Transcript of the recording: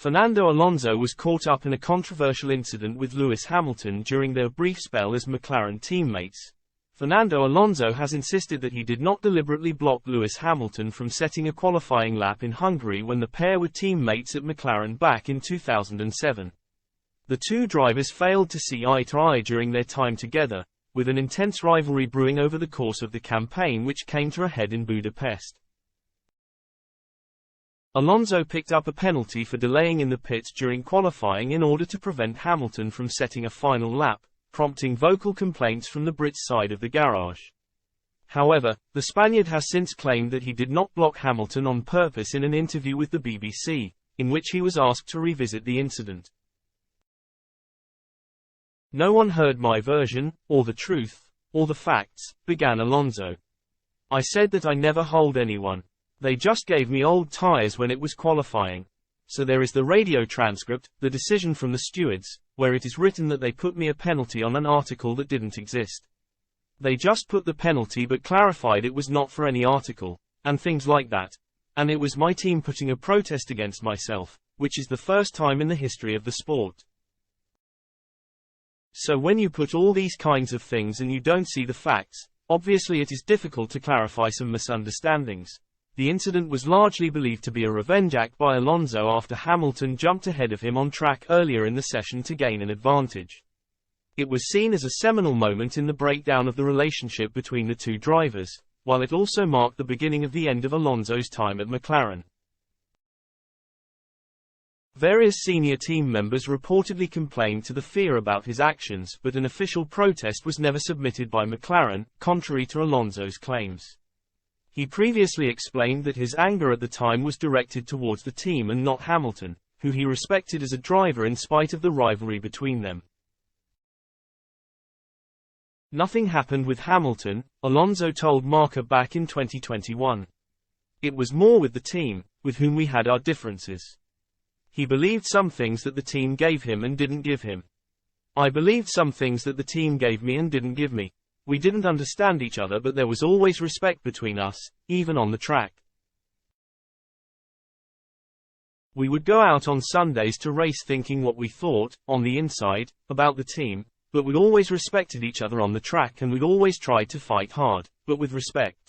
Fernando Alonso was caught up in a controversial incident with Lewis Hamilton during their brief spell as McLaren teammates. Fernando Alonso has insisted that he did not deliberately block Lewis Hamilton from setting a qualifying lap in Hungary when the pair were teammates at McLaren back in 2007. The two drivers failed to see eye to eye during their time together, with an intense rivalry brewing over the course of the campaign which came to a head in Budapest. Alonso picked up a penalty for delaying in the pits during qualifying in order to prevent Hamilton from setting a final lap, prompting vocal complaints from the Brits' side of the garage. However, the Spaniard has since claimed that he did not block Hamilton on purpose in an interview with the BBC, in which he was asked to revisit the incident. "No one heard my version, or the truth, or the facts," began Alonso. "I said that I never hold anyone. They just gave me old tires when it was qualifying. So there is the radio transcript, the decision from the stewards, where it is written that they put me a penalty on an article that didn't exist. They just put the penalty but clarified it was not for any article, and things like that. And it was my team putting a protest against myself, which is the first time in the history of the sport. So when you put all these kinds of things and you don't see the facts, obviously it is difficult to clarify some misunderstandings." The incident was largely believed to be a revenge act by Alonso after Hamilton jumped ahead of him on track earlier in the session to gain an advantage. It was seen as a seminal moment in the breakdown of the relationship between the two drivers, while it also marked the beginning of the end of Alonso's time at McLaren. Various senior team members reportedly complained to the FIA about his actions, but an official protest was never submitted by McLaren, contrary to Alonso's claims. He previously explained that his anger at the time was directed towards the team and not Hamilton, who he respected as a driver in spite of the rivalry between them. Nothing happened with Hamilton, Alonso told Marca back in 2021. It was more with the team, with whom we had our differences. He believed some things that the team gave him and didn't give him. I believed some things that the team gave me and didn't give me. We didn't understand each other, but there was always respect between us, even on the track. We would go out on Sundays to race thinking what we thought, on the inside, about the team, but we always respected each other on the track and we'd always tried to fight hard, but with respect.